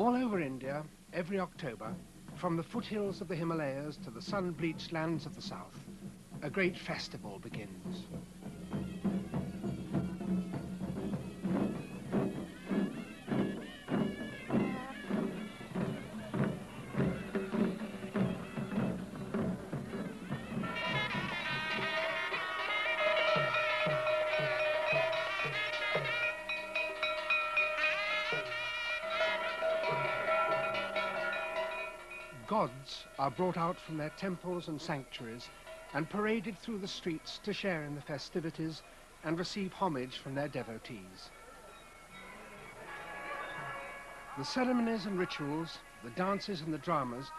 All over India, every October, from the foothills of the Himalayas to the sun-bleached lands of the south, a great festival begins. Gods are brought out from their temples and sanctuaries and paraded through the streets to share in the festivities and receive homage from their devotees. The ceremonies and rituals, the dances and the dramas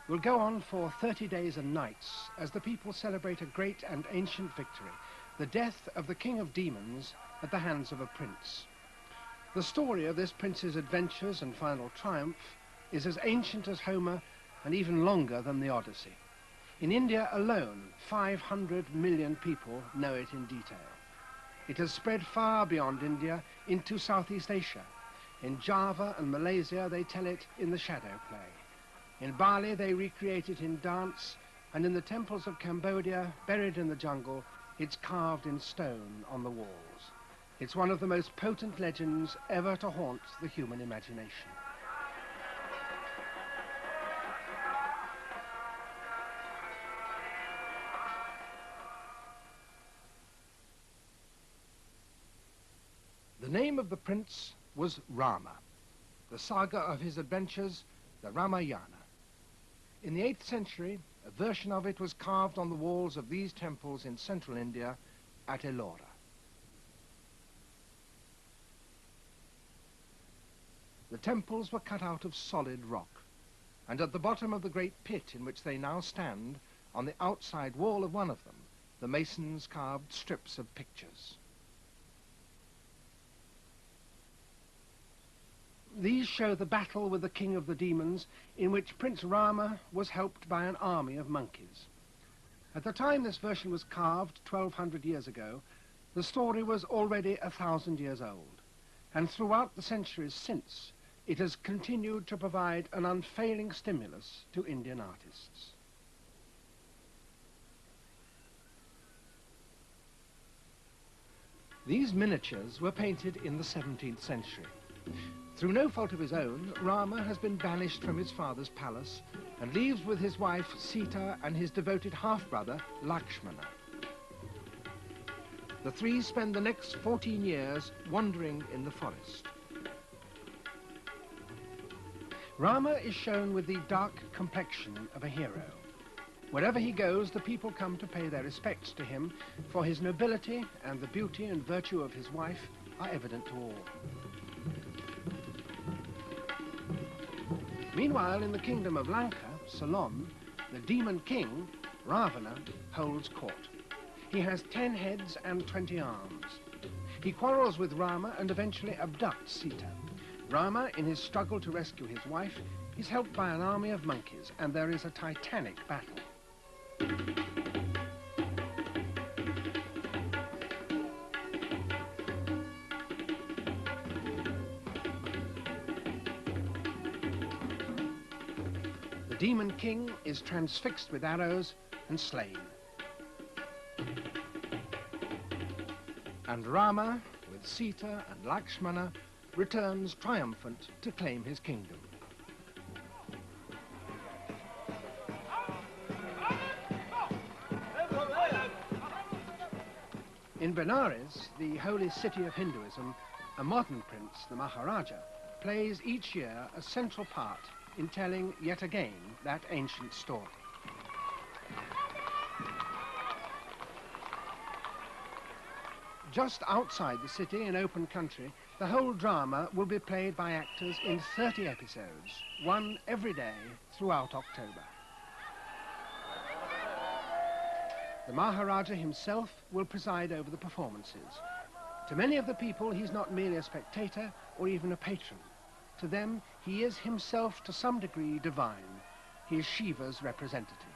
will go on for 30 days and nights as the people celebrate a great and ancient victory, the death of the king of demons at the hands of a prince. The story of this prince's adventures and final triumph is as ancient as Homer and even longer than the Odyssey. In India alone, 500 million people know it in detail. It has spread far beyond India into Southeast Asia. In Java and Malaysia, they tell it in the shadow play. In Bali, they recreate it in dance, and in the temples of Cambodia, buried in the jungle, it's carved in stone on the walls. It's one of the most potent legends ever to haunt the human imagination. The name of the prince was Rama. The saga of his adventures, the Ramayana. In the 8th century, a version of it was carved on the walls of these temples in central India at Ellora. The temples were cut out of solid rock, and at the bottom of the great pit in which they now stand, on the outside wall of one of them, the masons carved strips of pictures. These show the battle with the king of the demons, in which Prince Rama was helped by an army of monkeys. At the time this version was carved, 1200 years ago, the story was already 1,000 years old, and throughout the centuries since, it has continued to provide an unfailing stimulus to Indian artists. These miniatures were painted in the 17th century. Through no fault of his own, Rama has been banished from his father's palace and lives with his wife Sita and his devoted half-brother Lakshmana. The three spend the next 14 years wandering in the forest. Rama is shown with the dark complexion of a hero. Wherever he goes, the people come to pay their respects to him, for his nobility and the beauty and virtue of his wife are evident to all. Meanwhile, in the kingdom of Lanka, Ceylon, the demon king, Ravana, holds court. He has 10 heads and 20 arms. He quarrels with Rama and eventually abducts Sita. Rama, in his struggle to rescue his wife, is helped by an army of monkeys, and there is a titanic battle. The demon king is transfixed with arrows and slain. And Rama, with Sita and Lakshmana, returns triumphant to claim his kingdom. In Benares, the holy city of Hinduism, a modern prince, the Maharaja, plays each year a central part in telling yet again that ancient story. Just outside the city, in open country, the whole drama will be played by actors in 30 episodes, one every day throughout October. The Maharaja himself will preside over the performances. To many of the people, he's not merely a spectator or even a patron. To them, he is himself to some degree divine. He is Shiva's representative.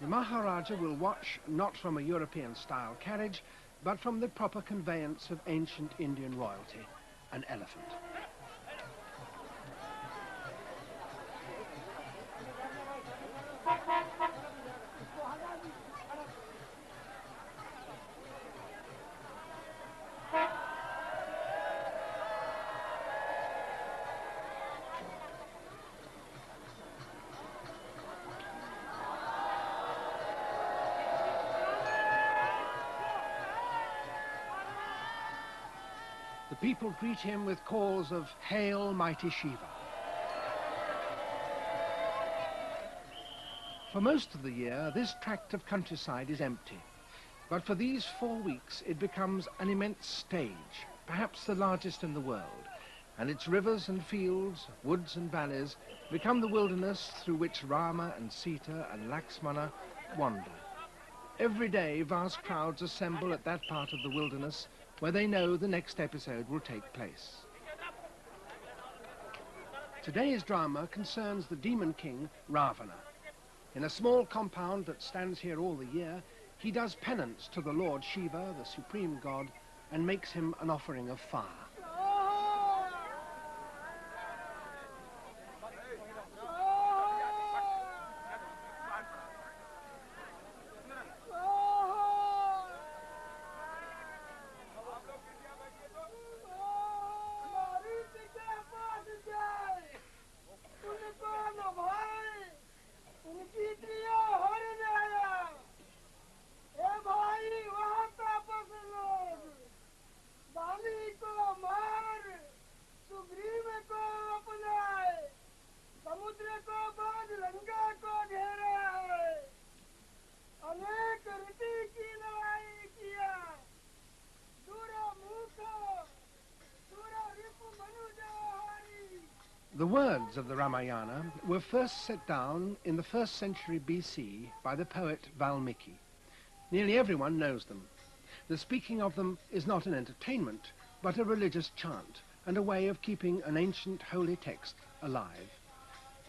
The Maharaja will watch not from a European-style carriage, but from the proper conveyance of ancient Indian royalty, an elephant. The people greet him with calls of "Hail, mighty Shiva." For most of the year, this tract of countryside is empty. But for these 4 weeks, it becomes an immense stage, perhaps the largest in the world, and its rivers and fields, woods and valleys become the wilderness through which Rama and Sita and Laksmana wander. Every day, vast crowds assemble at that part of the wilderness where they know the next episode will take place. Today's drama concerns the demon king, Ravana. In a small compound that stands here all the year, he does penance to the Lord Shiva, the supreme god, and makes him an offering of fire. The words of the Ramayana were first set down in the 1st century BC by the poet Valmiki. Nearly everyone knows them. The speaking of them is not an entertainment, but a religious chant and a way of keeping an ancient holy text alive.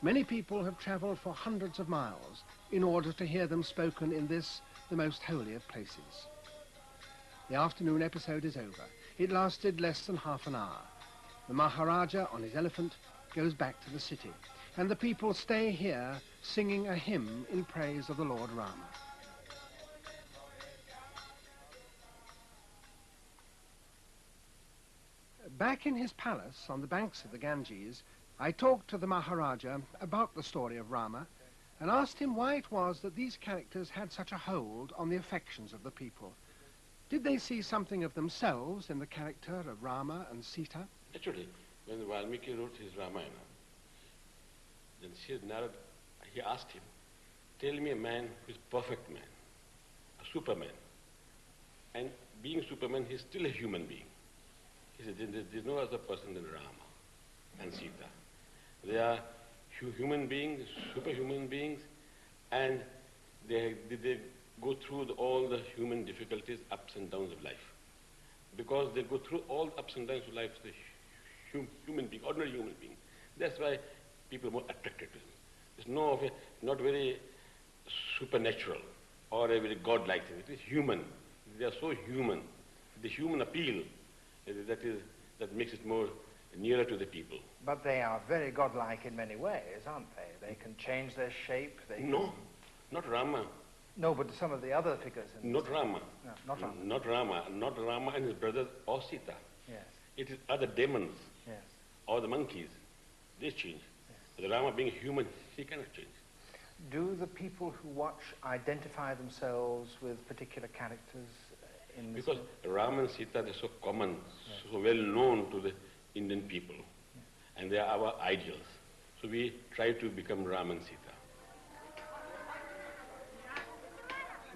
Many people have travelled for hundreds of miles in order to hear them spoken in this, the most holy of places. The afternoon episode is over. It lasted less than half an hour. The Maharaja, on his elephant, goes back to the city, and the people stay here singing a hymn in praise of the Lord Rama. Back in his palace on the banks of the Ganges, I talked to the Maharaja about the story of Rama and asked him why it was that these characters had such a hold on the affections of the people. Did they see something of themselves in the character of Rama and Sita? Actually, when Valmiki wrote his Ramayana, then he asked him, tell me a man who is perfect man, a superman. And being Superman, he's still a human being. He said, there's no other person than Rama and Sita. They are human beings, superhuman beings, and they go through all the human difficulties, ups and downs of life. Because they go through all the ups and downs of life, the human being, ordinary human being. That's why people are more attracted to them. It's not very supernatural or a very godlike thing. It is human. They are so human. The human appeal that makes it more nearer to the people. But they are very godlike in many ways, aren't they? They can change their shape. No, not Rama. No, but some of the other figures. Not Rama. No, not Rama. Not Rama. Not Rama and his brothers or Sita. Yes. It is other demons. Yes. Or the monkeys. They change. Yes. But Rama being human, he cannot change. Do the people who watch identify themselves with particular characters in this? Because Rama and Sita, they're so common, yes, so well known to the Indian people. Yes. And they are our ideals. So we try to become Rama and Sita.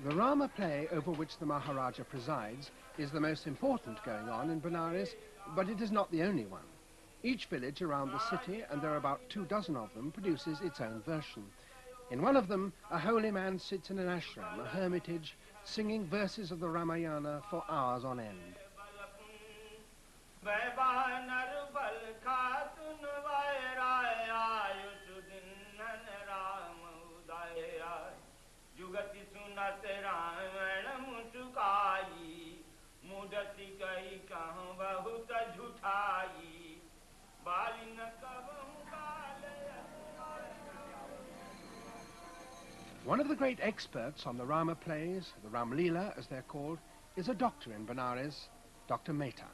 The Rama play over which the Maharaja presides is the most important going on in Benares, but it is not the only one. Each village around the city, and there are about 24 of them, produces its own version. In one of them, a holy man sits in an ashram, a hermitage, singing verses of the Ramayana for hours on end. One of the great experts on the Rama plays, the Rama Leela as they're called, is a doctor in Benares, Dr. Mehta.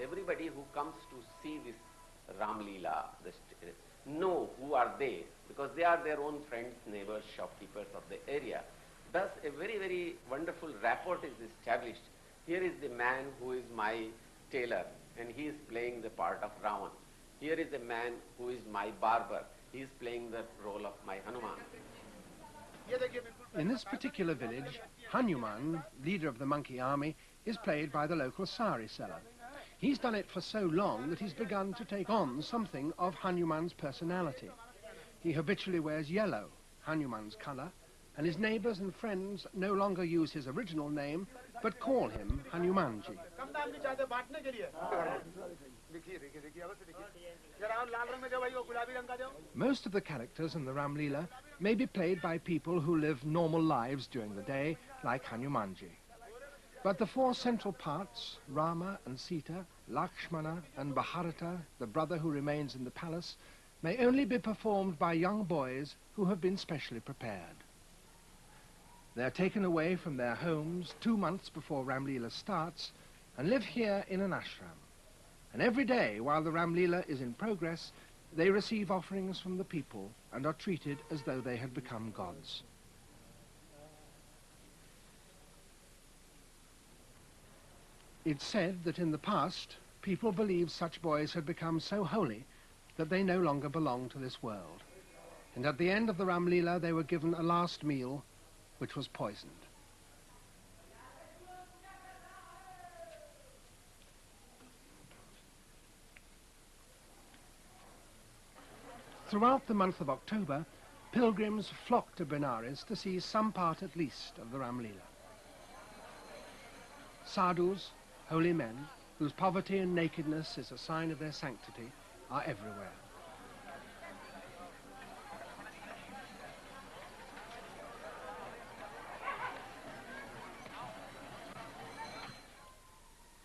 Everybody who comes to see this Rama Leela know who are they, because they are their own friends, neighbors, shopkeepers of the area. Thus a very, very wonderful rapport is established. Here is the man who is my tailor, and he is playing the part of Ravan. Here is a man who is my barber. He is playing the role of my Hanuman. In this particular village, Hanuman, leader of the monkey army, is played by the local sari seller. He's done it for so long that he's begun to take on something of Hanuman's personality. He habitually wears yellow, Hanuman's colour, and his neighbours and friends no longer use his original name, but call him Hanumanji. Most of the characters in the Ram Leela may be played by people who live normal lives during the day, like Hanumanji. But the four central parts, Rama and Sita, Lakshmana and Bharata, the brother who remains in the palace, may only be performed by young boys who have been specially prepared. They are taken away from their homes 2 months before Ram Leela starts and live here in an ashram. And every day while the Ram Leela is in progress, they receive offerings from the people and are treated as though they had become gods. It's said that in the past, people believed such boys had become so holy that they no longer belonged to this world. And at the end of the Ram Leela, they were given a last meal, which was poisoned. Throughout the month of October, pilgrims flock to Benares to see some part at least of the Ram Leela. Sadhus, holy men, whose poverty and nakedness is a sign of their sanctity, are everywhere.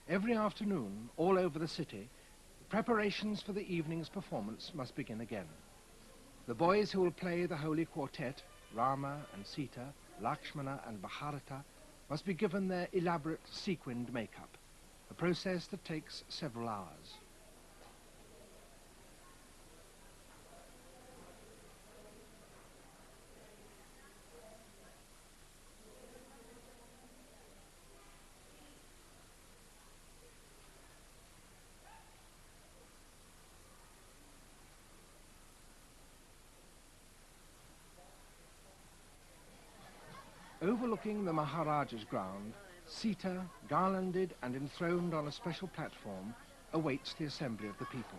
Every afternoon, all over the city, preparations for the evening's performance must begin again. The boys who will play the holy quartet, Rama and Sita, Lakshmana and Bharata, must be given their elaborate sequined makeup, a process that takes several hours. Overlooking the Maharaja's ground, Sita, garlanded and enthroned on a special platform, awaits the assembly of the people.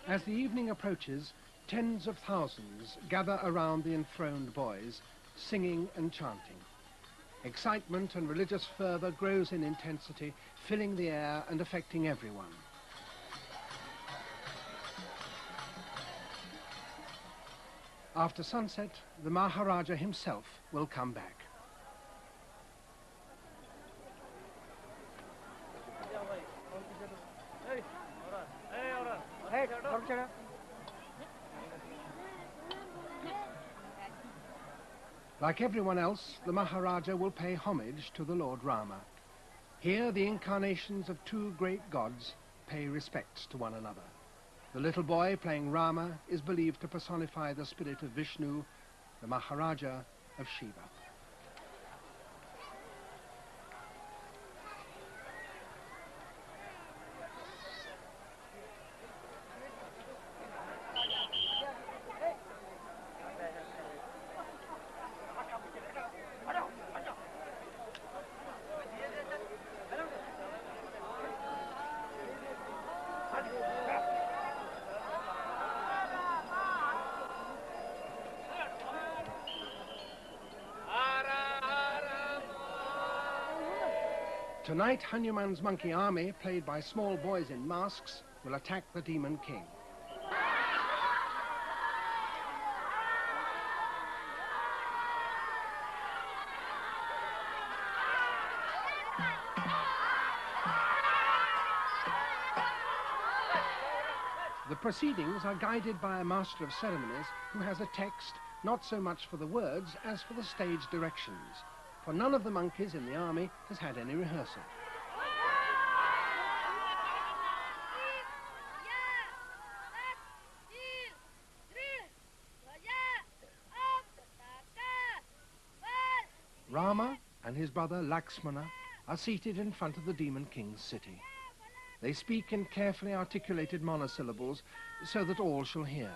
As the evening approaches, tens of thousands gather around the enthroned boys, singing and chanting. Excitement and religious fervour grows in intensity, filling the air and affecting everyone. After sunset, the Maharaja himself will come back. Like everyone else, the Maharaja will pay homage to the Lord Rama. Here, the incarnations of two great gods pay respects to one another. The little boy playing Rama is believed to personify the spirit of Vishnu, the Maharaja of Shiva. Tonight, Hanuman's monkey army, played by small boys in masks, will attack the Demon King. The proceedings are guided by a master of ceremonies who has a text not so much for the words as for the stage directions, for none of the monkeys in the army has had any rehearsal. Rama and his brother Laksmana are seated in front of the Demon King's city. They speak in carefully articulated monosyllables so that all shall hear.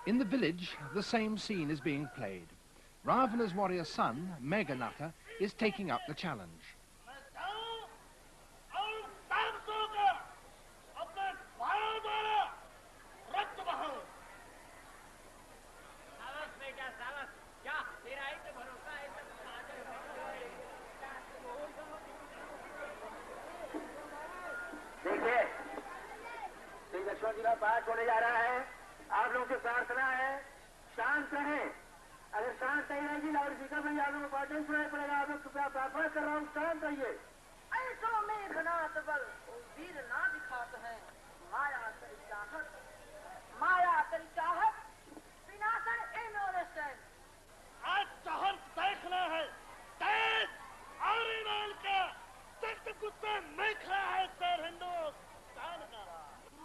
In the village, the same scene is being played. Ravana's warrior son, Meghanata, is taking up the challenge. आप लोगों से प्रार्थना है शांत रहें अगर शांत नहीं रहेगी लाउड स्पीकर में आप लोगों को बटन सुनाई पड़ेगा आप लोग कृपया प्रार्थना कर रहा हूँ शांत रहिए ऐसा मेघनाथ बल वीर ना दिखाते हैं माया करी चाहत विनाशन इनोवेशन आज चाहत देखना है तेज और इनाल का सख्त कुत्ता नहीं खड़ा है सर हिंदू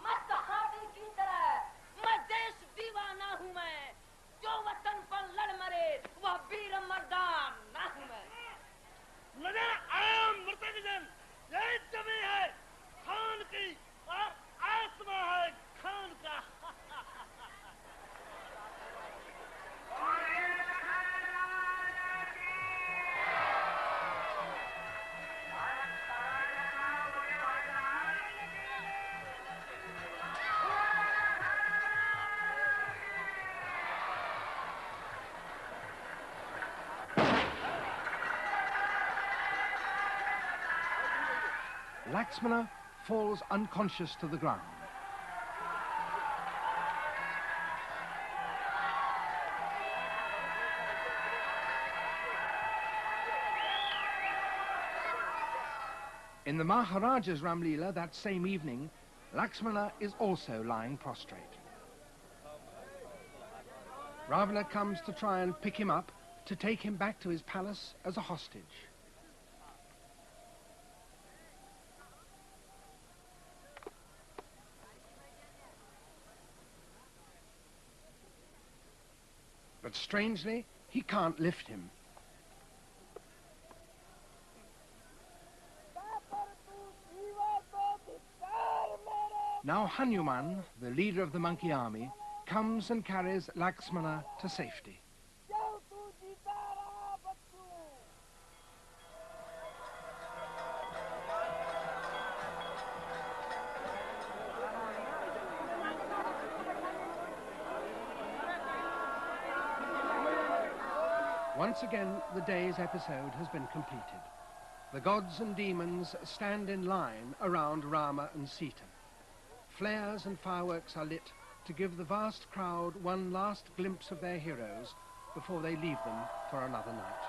मस्त हाथी की तरह मैं देश दीवाना हूँ मैं जो वतन पर लड़ मरे वह वीर मर्दान ना हूँ मैं नजर आया मृतक जन यही जमी है खान की और आत्मा है खान का Laksmana falls unconscious to the ground. In the Maharaja's Ramlila that same evening, Laksmana is also lying prostrate. Ravana comes to try and pick him up to take him back to his palace as a hostage. But strangely, he can't lift him. Now Hanuman, the leader of the monkey army, comes and carries Laksmana to safety. Once again, the day's episode has been completed. The gods and demons stand in line around Rama and Sita. Flares and fireworks are lit to give the vast crowd one last glimpse of their heroes before they leave them for another night.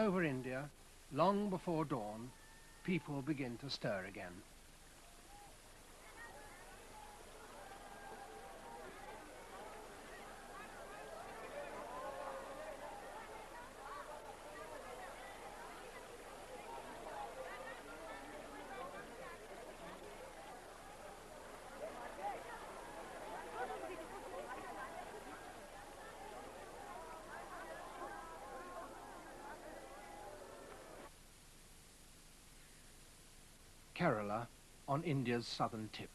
over India, long before dawn, people begin to stir again. Kerala on India's southern tip,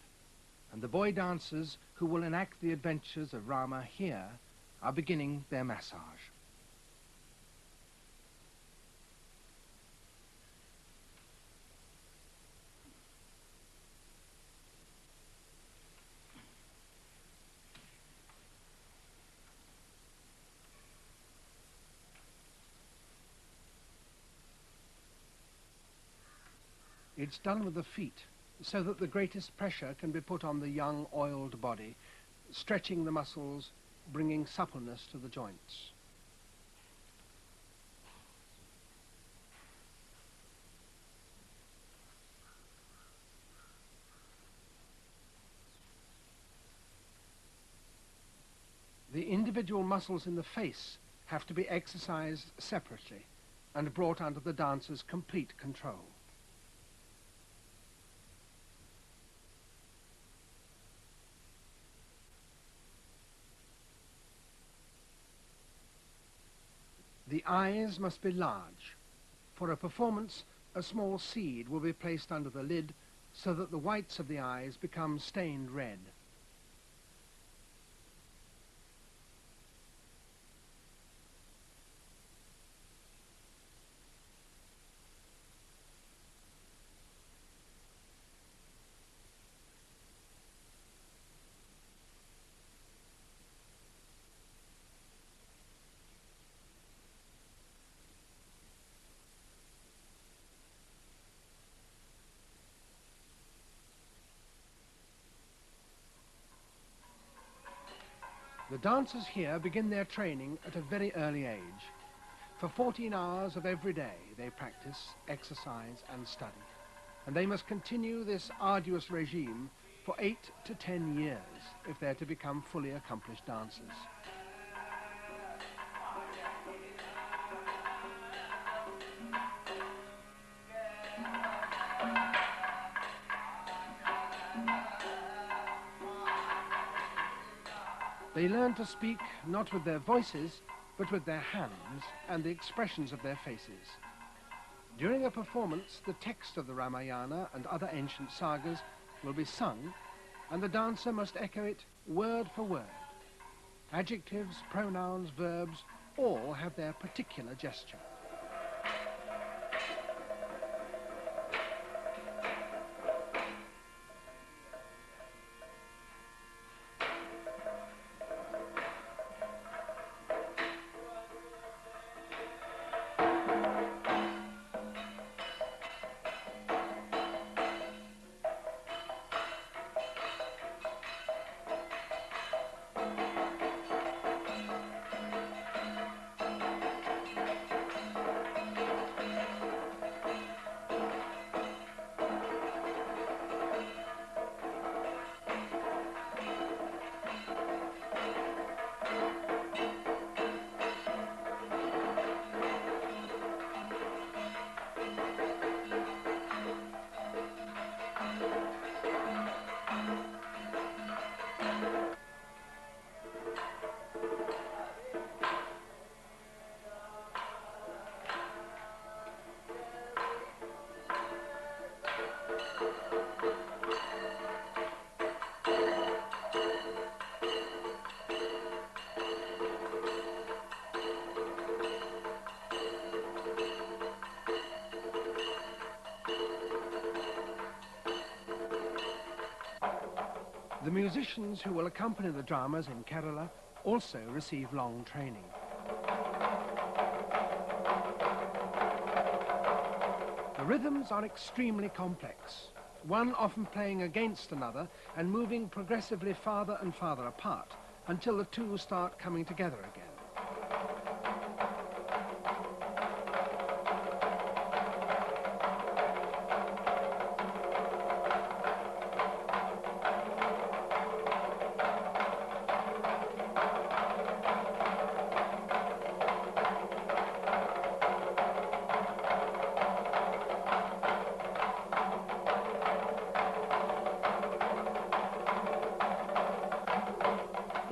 and the boy dancers who will enact the adventures of Rama here are beginning their massage. It's done with the feet, so that the greatest pressure can be put on the young, oiled body, stretching the muscles, bringing suppleness to the joints. The individual muscles in the face have to be exercised separately and brought under the dancer's complete control. The eyes must be large. For a performance, a small seed will be placed under the lid so that the whites of the eyes become stained red. The dancers here begin their training at a very early age. For 14 hours of every day they practice, exercise and study. And they must continue this arduous regime for 8 to 10 years if they're to become fully accomplished dancers. They learn to speak not with their voices, but with their hands and the expressions of their faces. During a performance, the text of the Ramayana and other ancient sagas will be sung, and the dancer must echo it word for word. Adjectives, pronouns, verbs, all have their particular gesture. The musicians who will accompany the dramas in Kerala also receive long training. The rhythms are extremely complex, one often playing against another and moving progressively farther and farther apart until the two start coming together again.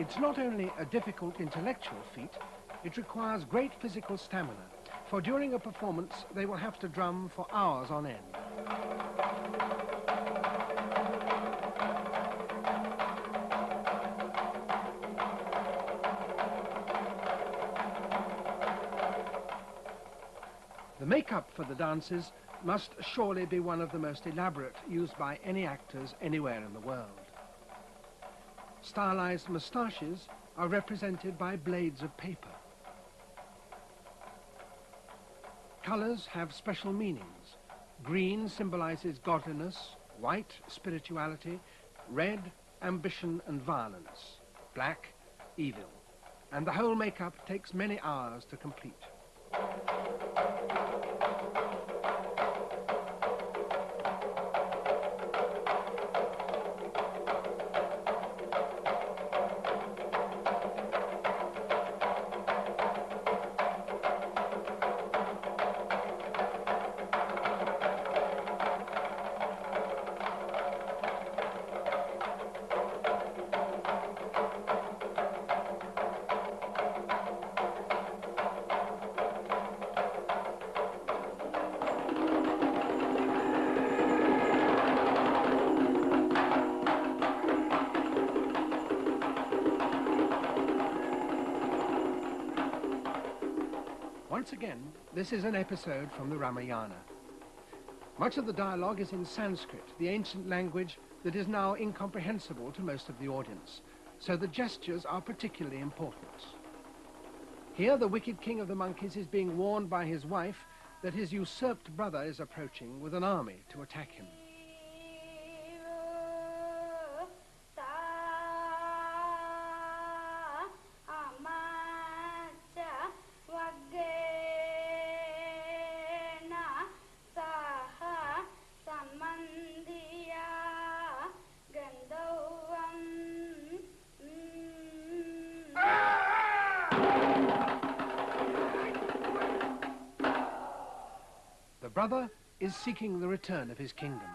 It's not only a difficult intellectual feat, it requires great physical stamina, for during a performance they will have to drum for hours on end. The makeup for the dances must surely be one of the most elaborate used by any actors anywhere in the world. Stylized moustaches are represented by blades of paper. Colors have special meanings. Green symbolizes godliness, white, spirituality, red, ambition and violence, black, evil. And the whole makeup takes many hours to complete. Once again, this is an episode from the Ramayana. Much of the dialogue is in Sanskrit, the ancient language that is now incomprehensible to most of the audience, so the gestures are particularly important. Here, the wicked king of the monkeys is being warned by his wife that his usurped brother is approaching with an army to attack him. The brother is seeking the return of his kingdom.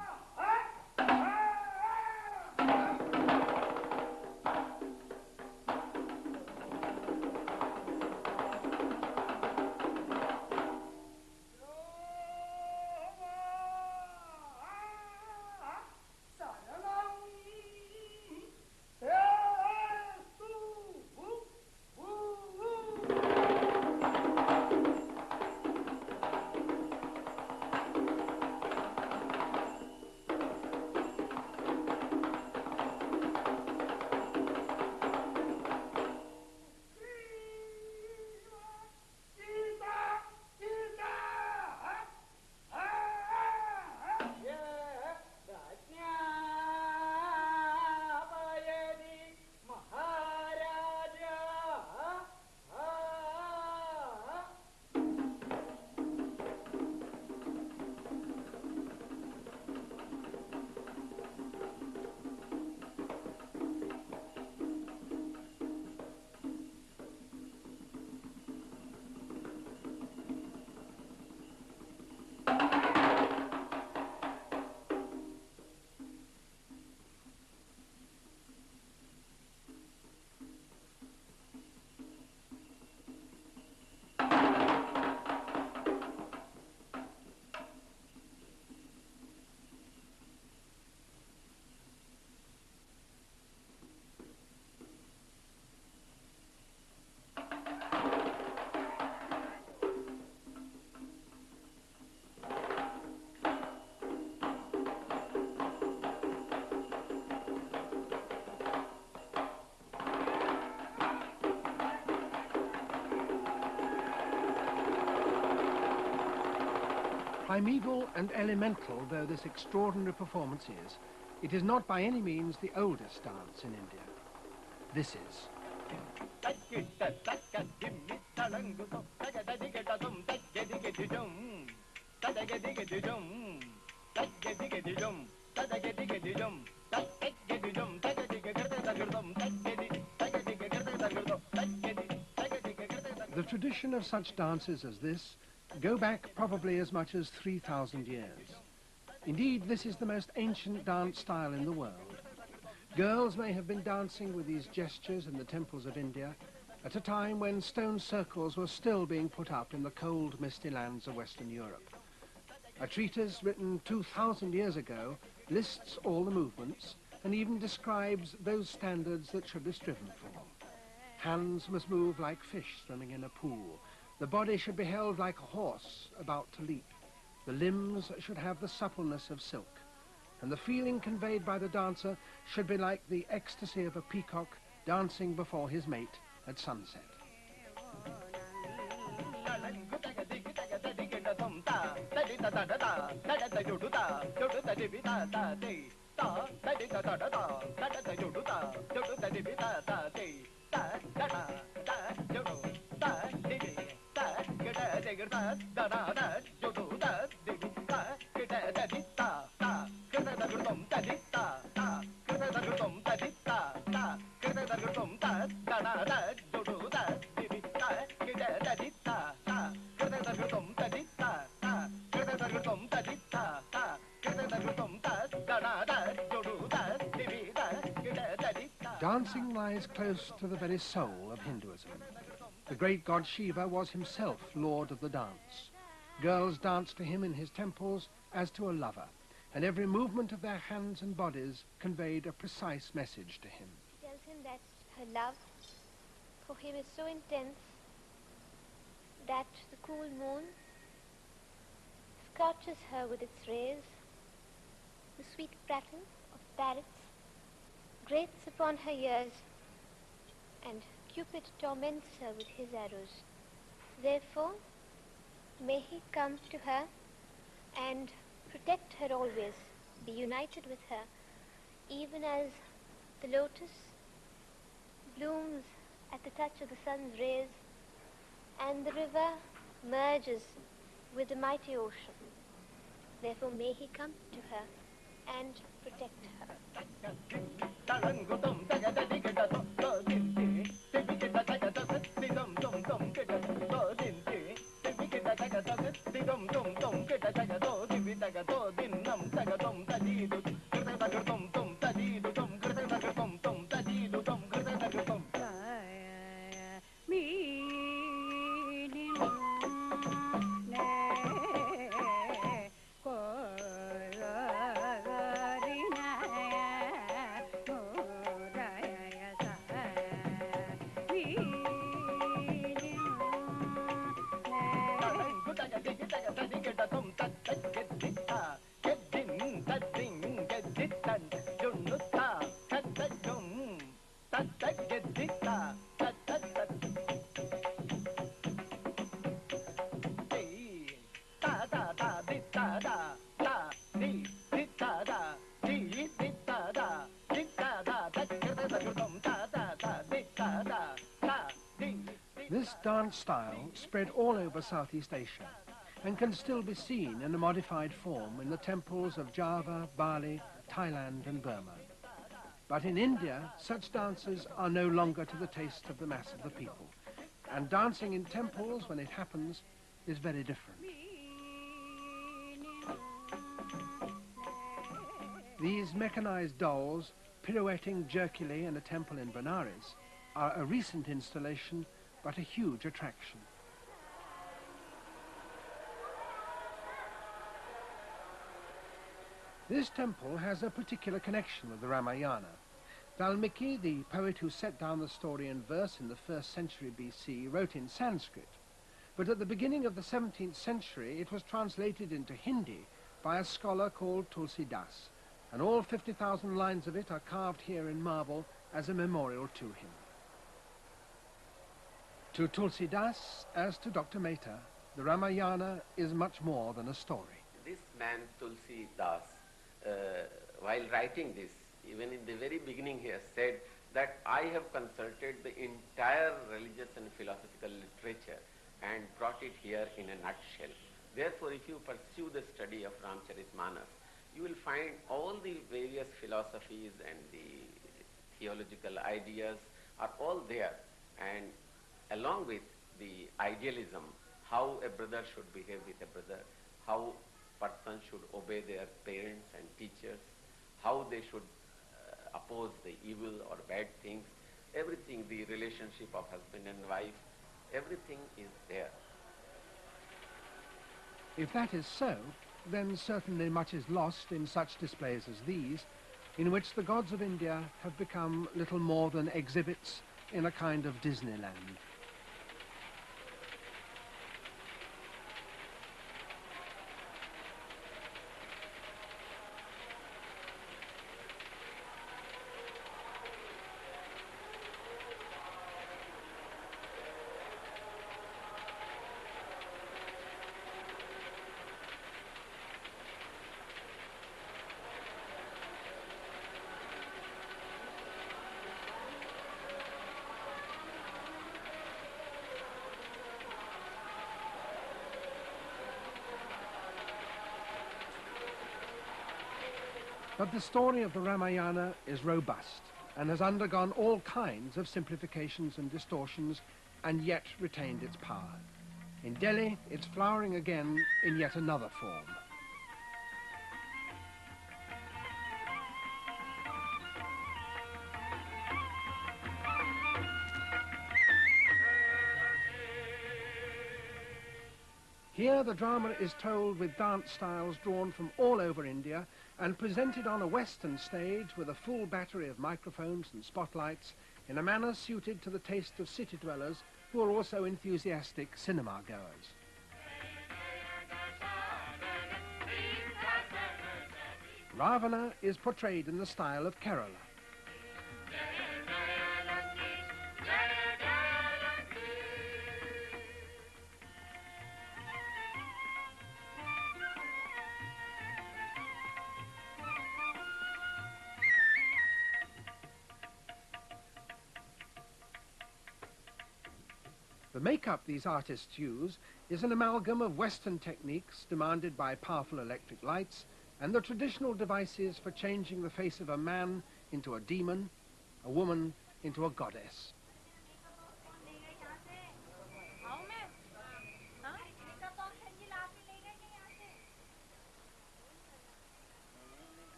Primeval and elemental though this extraordinary performance is, it is not by any means the oldest dance in India. This is. The tradition of such dances as this go back probably as much as 3,000 years. Indeed, this is the most ancient dance style in the world. Girls may have been dancing with these gestures in the temples of India at a time when stone circles were still being put up in the cold, misty lands of Western Europe. A treatise written 2,000 years ago lists all the movements and even describes those standards that should be striven for. Hands must move like fish swimming in a pool. The body should be held like a horse about to leap. The limbs should have the suppleness of silk. And the feeling conveyed by the dancer should be like the ecstasy of a peacock dancing before his mate at sunset. Dancing lies close to the very soul of Hinduism. The great god Shiva was himself lord of the dance. Girls danced to him in his temples as to a lover, and every movement of their hands and bodies conveyed a precise message to him. She tells him that her love for him is so intense that the cool moon scorches her with its rays. The sweet prattle of parrots grates upon her ears, and Cupid torments her with his arrows. Therefore, may he come to her and protect her always, be united with her, even as the lotus blooms at the touch of the sun's rays, and the river merges with the mighty ocean. Therefore, may he come to her and protect her. This dance style spread all over Southeast Asia and can still be seen in a modified form in the temples of Java, Bali, Thailand and Burma. But in India, such dances are no longer to the taste of the mass of the people, and dancing in temples when it happens is very different. These mechanized dolls pirouetting jerkily in a temple in Benares are a recent installation but a huge attraction. This temple has a particular connection with the Ramayana. Valmiki, the poet who set down the story in verse in the 1st century BC, wrote in Sanskrit, but at the beginning of the 17th century it was translated into Hindi by a scholar called Tulsi, and all 50,000 lines of it are carved here in marble as a memorial to him. To Tulsi, as to Dr. Mehta, the Ramayana is much more than a story. This man, Tulsi, while writing this, even in the very beginning he has said that I have consulted the entire religious and philosophical literature and brought it here in a nutshell. Therefore, if you pursue the study of Ramcharitmanas, you will find all the various philosophies and the theological ideas are all there, and along with the idealism, how a brother should behave with a brother, how person should obey their parents and teachers, how they should oppose the evil or bad things. Everything, the relationship of husband and wife, everything is there. If that is so, then certainly much is lost in such displays as these, in which the gods of India have become little more than exhibits in a kind of Disneyland. But the story of the Ramayana is robust and has undergone all kinds of simplifications and distortions and yet retained its power. In Delhi, it's flowering again in yet another form. Here the drama is told with dance styles drawn from all over India and presented on a Western stage with a full battery of microphones and spotlights in a manner suited to the taste of city dwellers who are also enthusiastic cinema goers. Ravana is portrayed in the style of Kerala. The makeup these artists use is an amalgam of Western techniques demanded by powerful electric lights and the traditional devices for changing the face of a man into a demon, a woman into a goddess.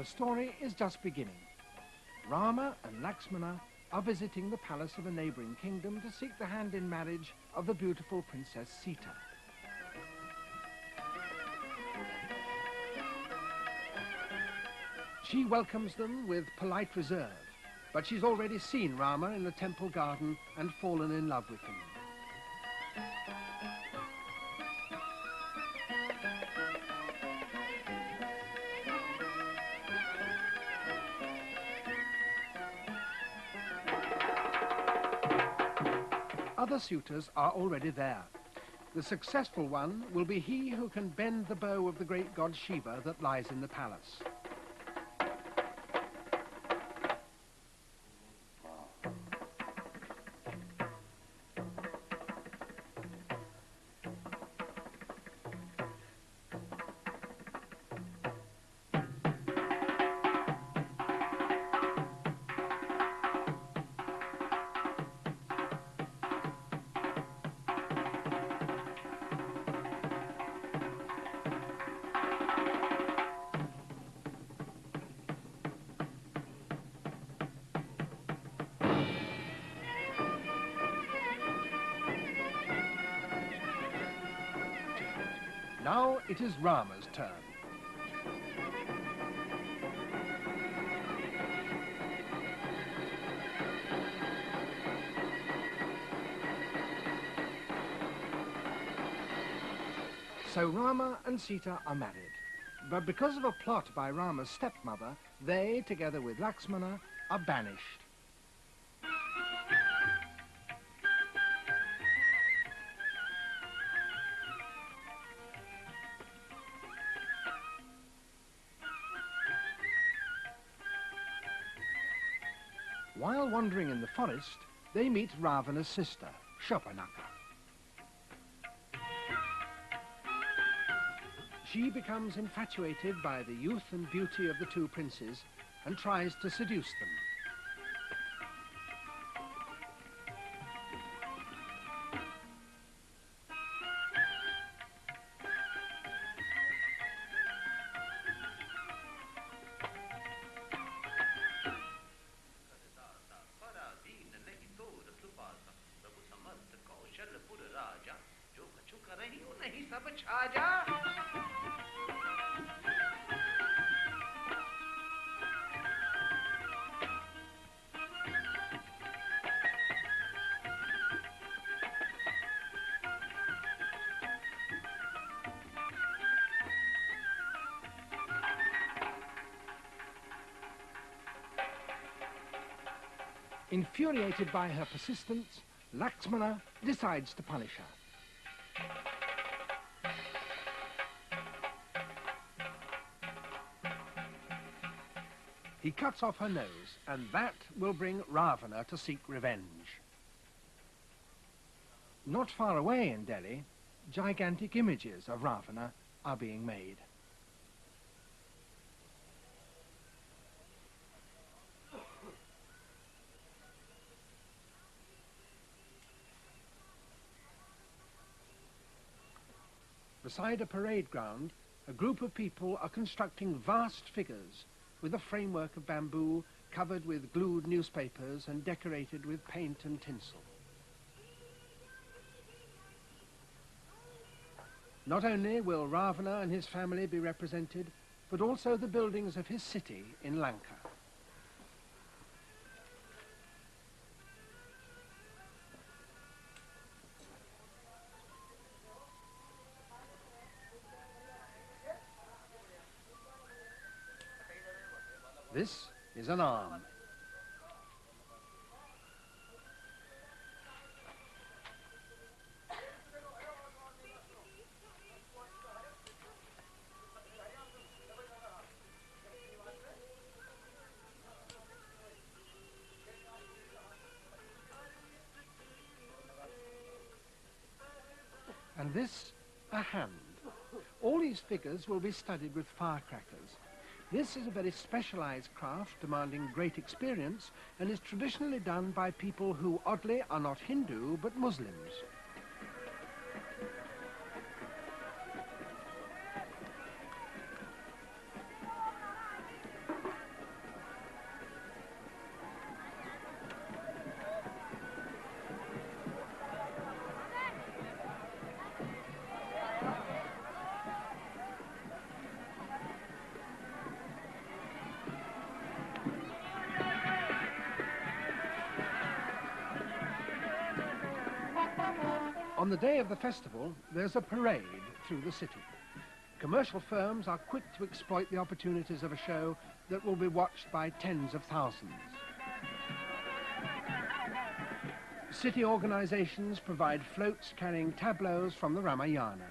The story is just beginning. Rama and Laksmana are visiting the palace of a neighboring kingdom to seek the hand in marriage of the beautiful Princess Sita. She welcomes them with polite reserve, but she's already seen Rama in the temple garden and fallen in love with him. Other suitors are already there. The successful one will be he who can bend the bow of the great god Shiva that lies in the palace. Now it is Rama's turn. So Rama and Sita are married. But because of a plot by Rama's stepmother, they, together with Laksmana, are banished. While wandering in the forest, they meet Ravana's sister, Shurpanakha. She becomes infatuated by the youth and beauty of the two princes and tries to seduce them. Infuriated by her persistence, Laksmana decides to punish her. He cuts off her nose, and that will bring Ravana to seek revenge. Not far away in Delhi, gigantic images of Ravana are being made. Beside a parade ground, a group of people are constructing vast figures with a framework of bamboo covered with glued newspapers and decorated with paint and tinsel. Not only will Ravana and his family be represented, but also the buildings of his city in Lanka. This is an arm. And this, a hand. All these figures will be studied with firecrackers. This is a very specialized craft demanding great experience and is traditionally done by people who, oddly, are not Hindu but Muslims. On the day of the festival, there's a parade through the city. Commercial firms are quick to exploit the opportunities of a show that will be watched by tens of thousands. City organizations provide floats carrying tableaus from the Ramayana.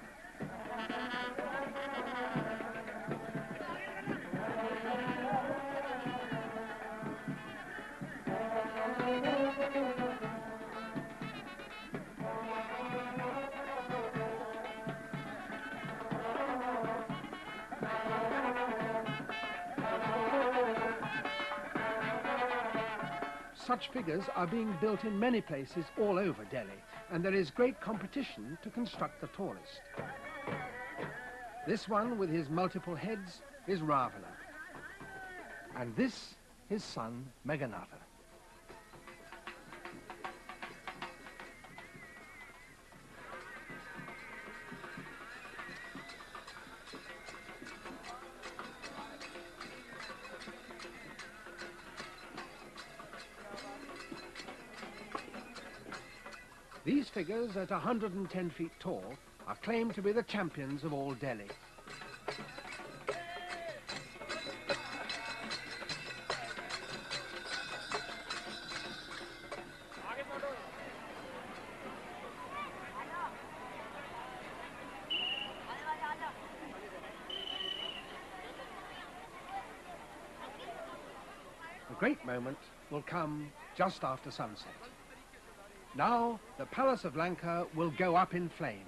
Such figures are being built in many places all over Delhi, and there is great competition to construct the tallest. This one with his multiple heads is Ravana, and this his son Meghanatha. These figures, at 110 feet tall, are claimed to be the champions of all Delhi. The great moment will come just after sunset. Now, the palace of Lanka will go up in flames.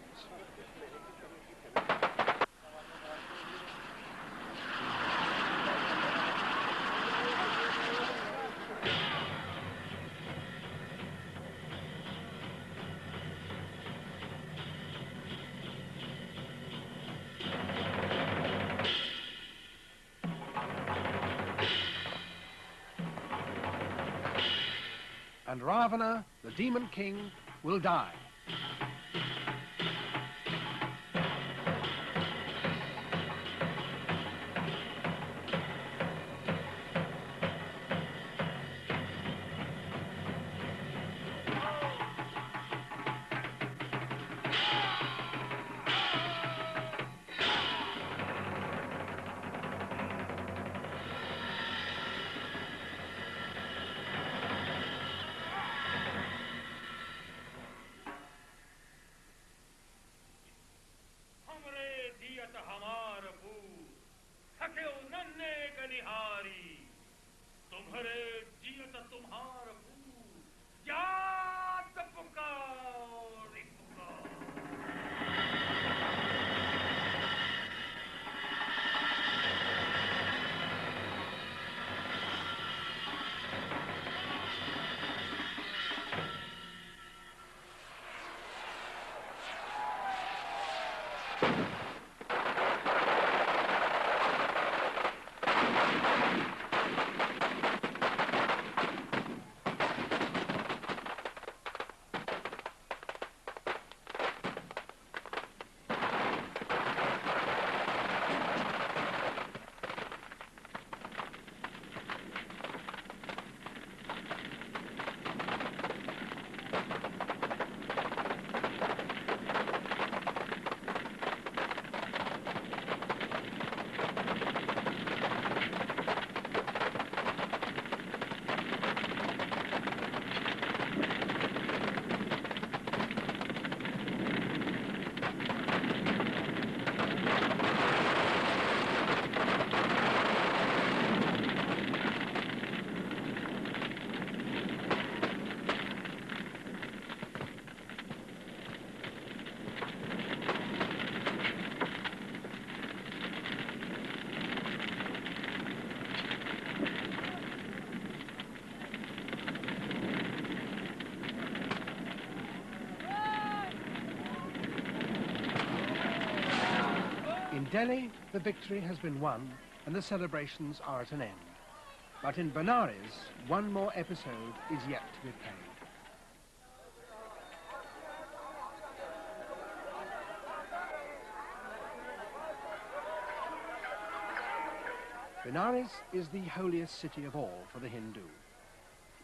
And Ravana, the demon king, will die. Delhi, the victory has been won and the celebrations are at an end. But in Benares, one more episode is yet to be played. Benares is the holiest city of all for the Hindu.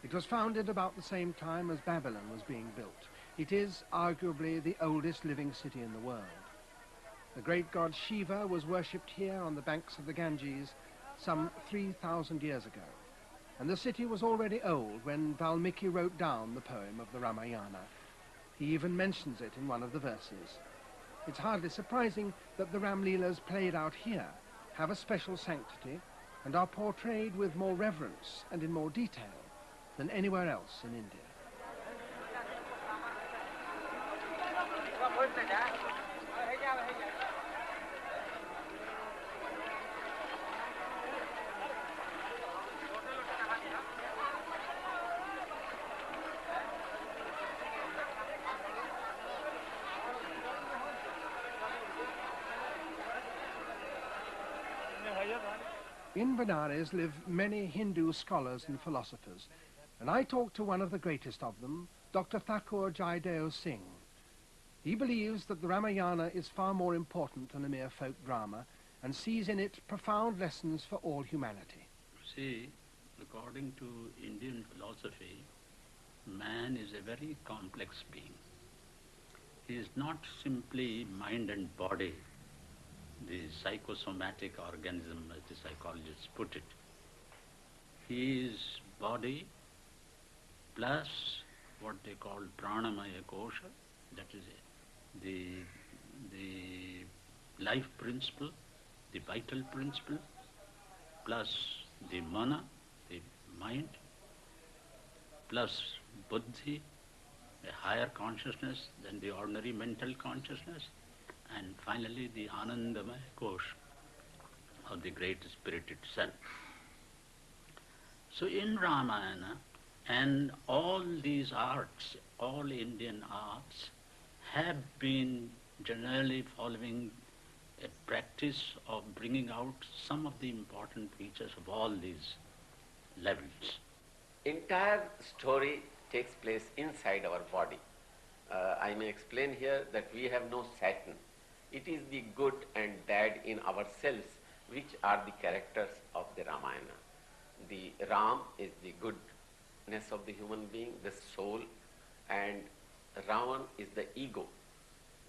It was founded about the same time as Babylon was being built. It is arguably the oldest living city in the world. The great god Shiva was worshipped here on the banks of the Ganges some 3,000 years ago. And the city was already old when Valmiki wrote down the poem of the Ramayana. He even mentions it in one of the verses. It's hardly surprising that the Ram Leelas played out here have a special sanctity and are portrayed with more reverence and in more detail than anywhere else in India. In Benares live many Hindu scholars and philosophers, and I talked to one of the greatest of them, Dr. Thakur Jayadeo Singh. He believes that the Ramayana is far more important than a mere folk drama and sees in it profound lessons for all humanity. See, according to Indian philosophy, man is a very complex being. He is not simply mind and body, the psychosomatic organism, as the psychologists put it. He is body plus what they call pranamaya kosha, that is the life principle, the vital principle, plus the mana, the mind, plus buddhi, a higher consciousness than the ordinary mental consciousness, and finally the Anandamaya Kosh, or the great spirit itself. So in Ramayana, and all these arts, all Indian arts, have been generally following a practice of bringing out some of the important features of all these levels. Entire story takes place inside our body. I may explain here that we have no Satan. It is the good and bad in ourselves which are the characters of the Ramayana. The Ram is the goodness of the human being, the soul, and Ravan is the ego.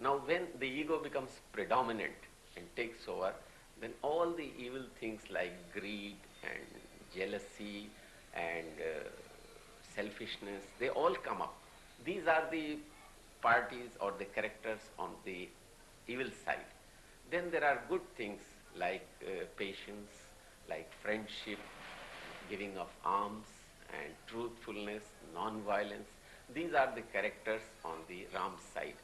Now when the ego becomes predominant and takes over, then all the evil things like greed and jealousy and selfishness, they all come up. These are the parties or the characters on the evil side. Then there are good things like patience, like friendship, giving of alms, and truthfulness, non-violence. These are the characters on the Ram side.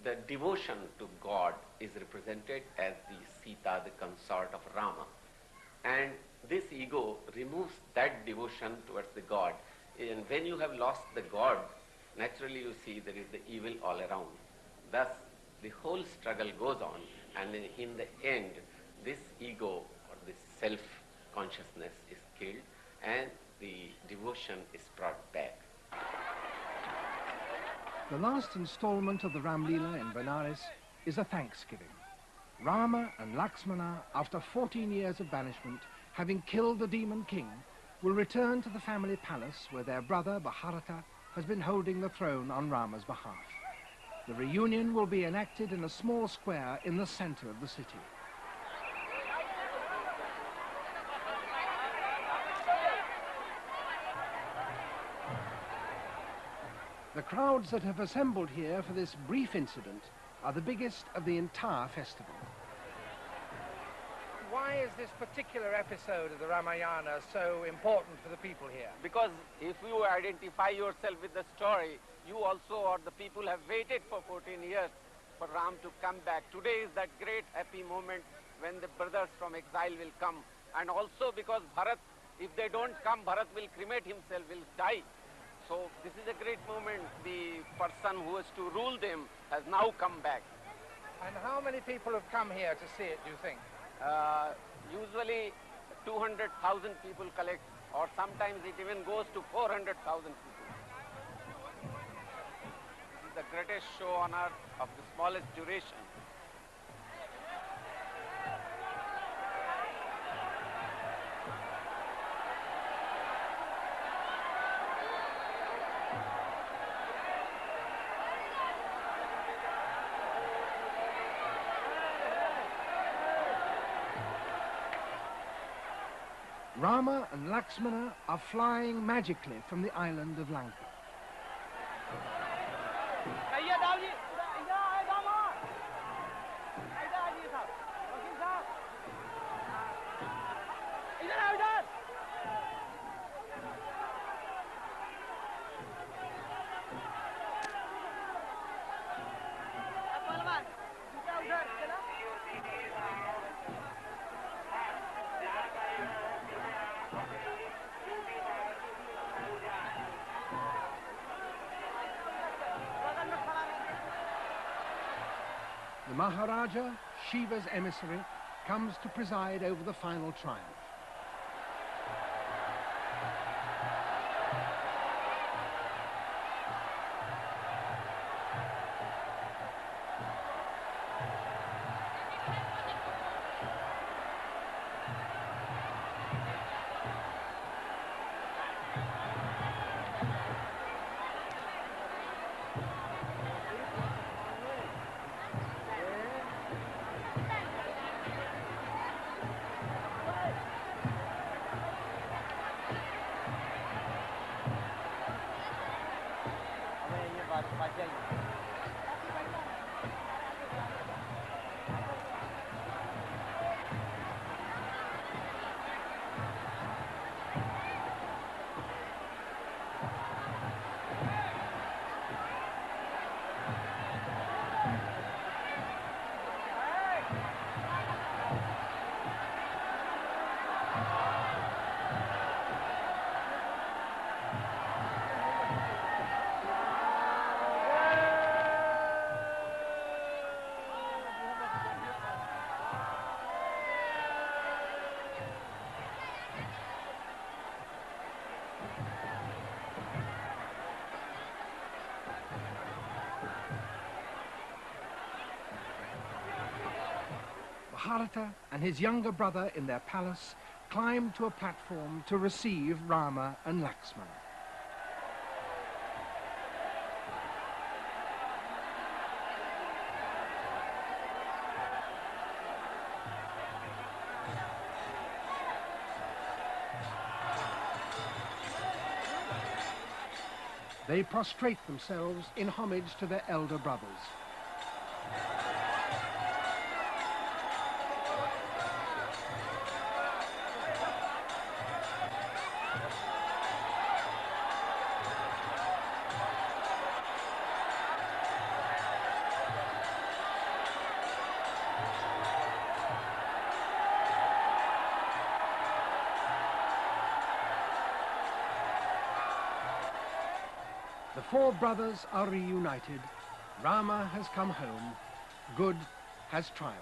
The devotion to God is represented as the Sita, the consort of Rama. And this ego removes that devotion towards the God. And when you have lost the God, naturally you see there is the evil all around. Thus, the whole struggle goes on, and then in the end, this ego or this self-consciousness is killed, and the devotion is brought back. The last installment of the Ram Leela in Benares is a thanksgiving. Rama and Laksmana, after 14 years of banishment, having killed the demon king, will return to the family palace where their brother Maharaja has been holding the throne on Rama's behalf. The reunion will be enacted in a small square in the center of the city. The crowds that have assembled here for this brief incident are the biggest of the entire festival. Why is this particular episode of the Ramayana so important for the people here? Because if you identify yourself with the story, you also or the people have waited for 14 years for Ram to come back. Today is that great happy moment when the brothers from exile will come. And also because Bharat, if they don't come, Bharat will cremate himself, will die. So this is a great moment. The person who is to rule them has now come back. And how many people have come here to see it, do you think? Usually 200,000 people collect, or sometimes it even goes to 400,000 people. This is the greatest show on earth of the smallest duration. Rama and Laksmana are flying magically from the island of Lanka. The Maharaja, Shiva's emissary, comes to preside over the final triumph. Maharaja and his younger brother in their palace climbed to a platform to receive Rama and Laksmana. They prostrate themselves in homage to their elder brothers. The four brothers are reunited. Rama has come home. Good has triumphed.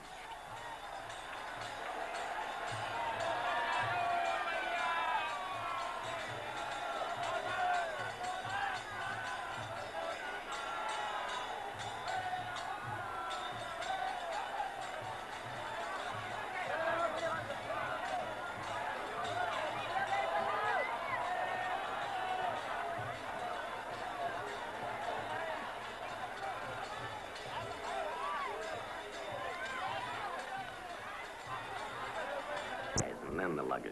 And then the luggage.